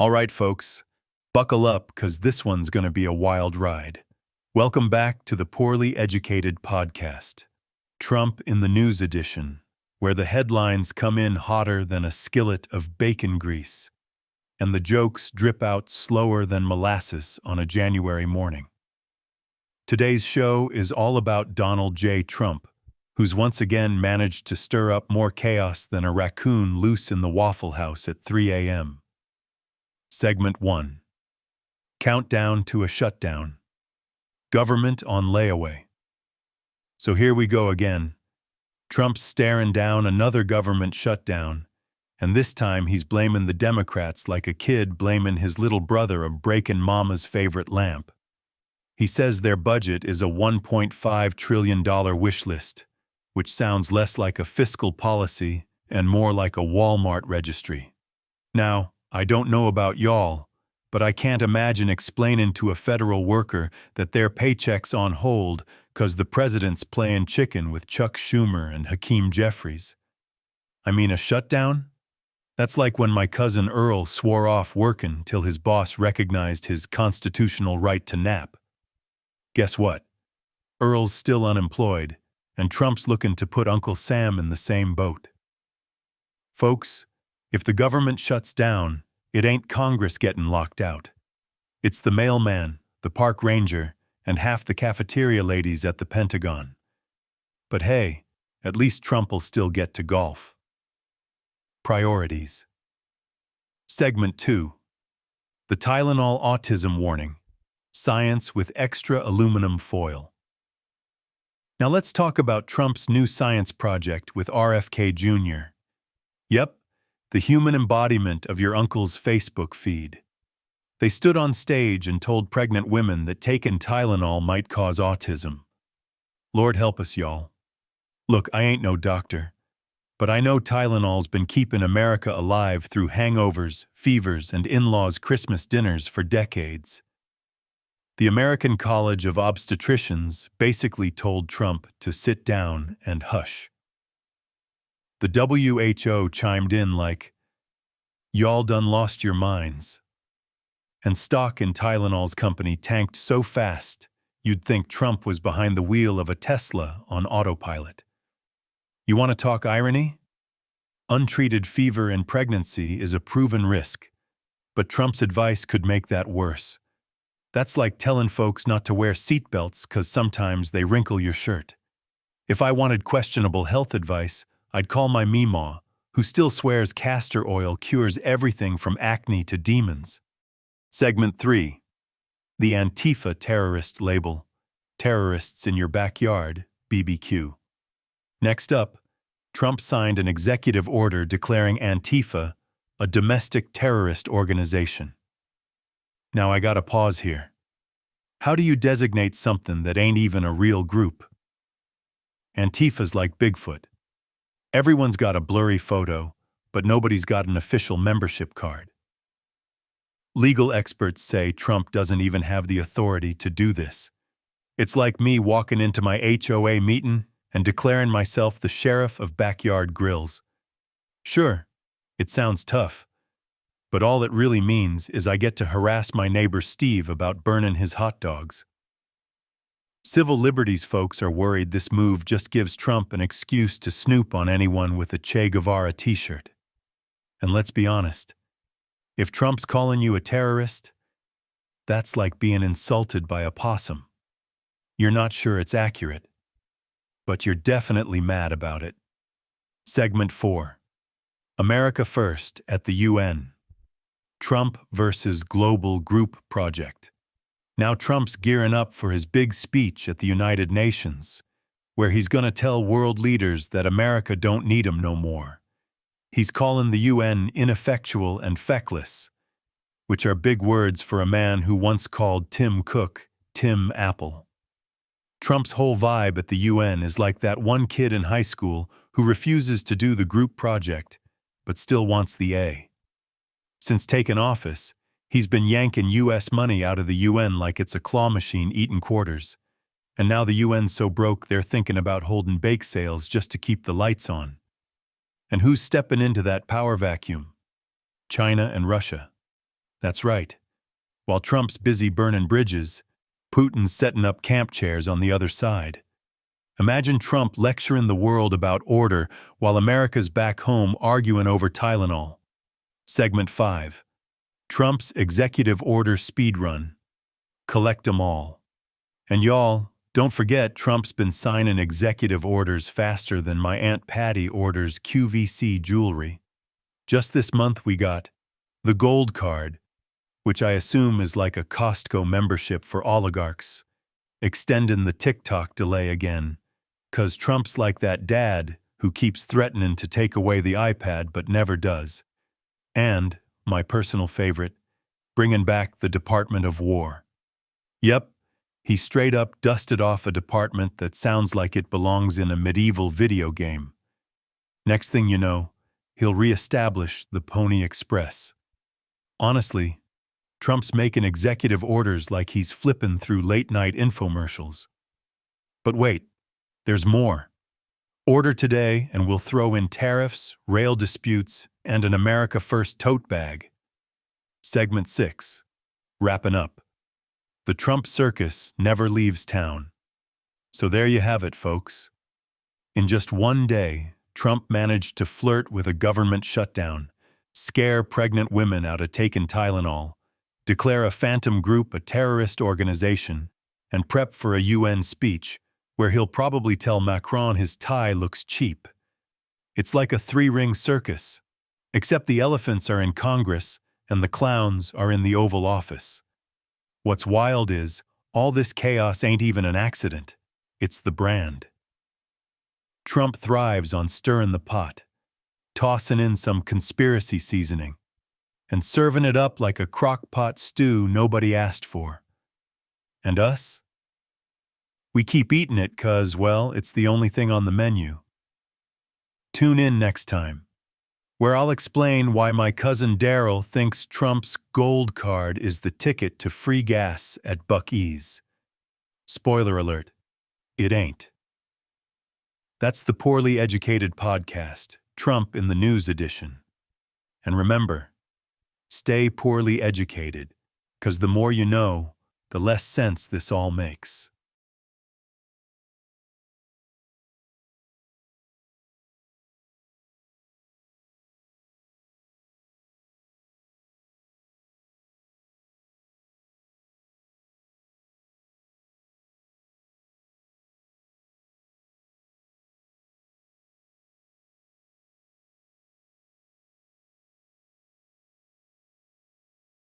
All right, folks, buckle up because this one's going to be a wild ride. Welcome back to the Poorly Educated Podcast, Trump in the News Edition, where the headlines come in hotter than a skillet of bacon grease, and the jokes drip out slower than molasses on a January morning. Today's show is all about Donald J. Trump, who's once again managed to stir up more chaos than a raccoon loose in the Waffle House at 3 a.m. Segment 1. Countdown to a shutdown. Government on layaway. So here we go again. Trump's staring down another government shutdown, and this time he's blaming the Democrats like a kid blaming his little brother of breaking mama's favorite lamp. He says their budget is a $1.5 trillion wish list, which sounds less like a fiscal policy and more like a Walmart registry. Now, I don't know about y'all, but I can't imagine explaining to a federal worker that their paycheck's on hold 'cause the president's playing chicken with Chuck Schumer and Hakeem Jeffries. I mean, a shutdown? That's like when my cousin Earl swore off working till his boss recognized his constitutional right to nap. Guess what? Earl's still unemployed, and Trump's looking to put Uncle Sam in the same boat. Folks, if the government shuts down, it ain't Congress getting locked out. It's the mailman, the park ranger, and half the cafeteria ladies at the Pentagon. But hey, at least Trump'll still get to golf. Priorities. Segment 2. The Tylenol Autism Warning. Science with extra aluminum foil. Now let's talk about Trump's new science project with RFK Jr. Yep, the human embodiment of your uncle's Facebook feed. They stood on stage and told pregnant women that taking Tylenol might cause autism. Lord help us, y'all. Look, I ain't no doctor, but I know Tylenol's been keeping America alive through hangovers, fevers, and in-laws' Christmas dinners for decades. The American College of Obstetricians basically told Trump to sit down and hush. The WHO chimed in like, "Y'all done lost your minds." And stock in Tylenol's company tanked so fast, you'd think Trump was behind the wheel of a Tesla on autopilot. You want to talk irony? Untreated fever in pregnancy is a proven risk, but Trump's advice could make that worse. That's like telling folks not to wear seatbelts because sometimes they wrinkle your shirt. If I wanted questionable health advice, I'd call my Meemaw, who still swears castor oil cures everything from acne to demons. Segment 3. The Antifa terrorist label. Terrorists in your backyard, BBQ. Next up, Trump signed an executive order declaring Antifa a domestic terrorist organization. Now I gotta pause here. How do you designate something that ain't even a real group? Antifa's like Bigfoot. Everyone's got a blurry photo, but nobody's got an official membership card. Legal experts say Trump doesn't even have the authority to do this. It's like me walking into my HOA meeting and declaring myself the sheriff of backyard grills. Sure, it sounds tough, but all it really means is I get to harass my neighbor Steve about burning his hot dogs. Civil liberties folks are worried this move just gives Trump an excuse to snoop on anyone with a Che Guevara t-shirt. And let's be honest, if Trump's calling you a terrorist, that's like being insulted by a possum. You're not sure it's accurate, but you're definitely mad about it. Segment 4. America First at the UN. Trump versus Global Group Project. Now Trump's gearing up for his big speech at the United Nations, where he's gonna tell world leaders that America don't need 'em no more. He's calling the UN ineffectual and feckless, which are big words for a man who once called Tim Cook Tim Apple. Trump's whole vibe at the UN is like that one kid in high school who refuses to do the group project, but still wants the A. Since taking office, he's been yanking U.S. money out of the UN like it's a claw machine eating quarters. And now the UN's so broke they're thinking about holding bake sales just to keep the lights on. And who's stepping into that power vacuum? China and Russia. That's right. While Trump's busy burning bridges, Putin's setting up camp chairs on the other side. Imagine Trump lecturing the world about order while America's back home arguing over Tylenol. Segment 5. Trump's executive order speedrun. Collect 'em all. And y'all, don't forget Trump's been signing executive orders faster than my Aunt Patty orders QVC jewelry. Just this month we got the Gold Card, which I assume is like a Costco membership for oligarchs, extending the TikTok delay again. 'Cause Trump's like that dad who keeps threatening to take away the iPad but never does. And, my personal favorite, bringing back the Department of War. Yep, he straight up dusted off a department that sounds like it belongs in a medieval video game. Next thing you know, he'll reestablish the Pony Express. Honestly, Trump's making executive orders like he's flipping through late-night infomercials. But wait. There's more. Order today and we'll throw in tariffs, rail disputes, and an America First tote bag. Segment 6. Wrapping up. The Trump circus never leaves town. So there you have it, folks. In just one day, Trump managed to flirt with a government shutdown, scare pregnant women out of taking Tylenol, declare a phantom group a terrorist organization, and prep for a UN speech where he'll probably tell Macron his tie looks cheap. It's like a three-ring circus, except the elephants are in Congress and the clowns are in the Oval Office. What's wild is, all this chaos ain't even an accident. It's the brand. Trump thrives on stirring the pot, tossing in some conspiracy seasoning, and serving it up like a crock-pot stew nobody asked for. And us? We keep eating it 'cause, well, it's the only thing on the menu. Tune in next time, where I'll explain why my cousin Daryl thinks Trump's Gold Card is the ticket to free gas at Buc-ee's. Spoiler alert, it ain't. That's the Poorly Educated Podcast, Trump in the News Edition. And remember, stay poorly educated, 'cause the more you know, the less sense this all makes.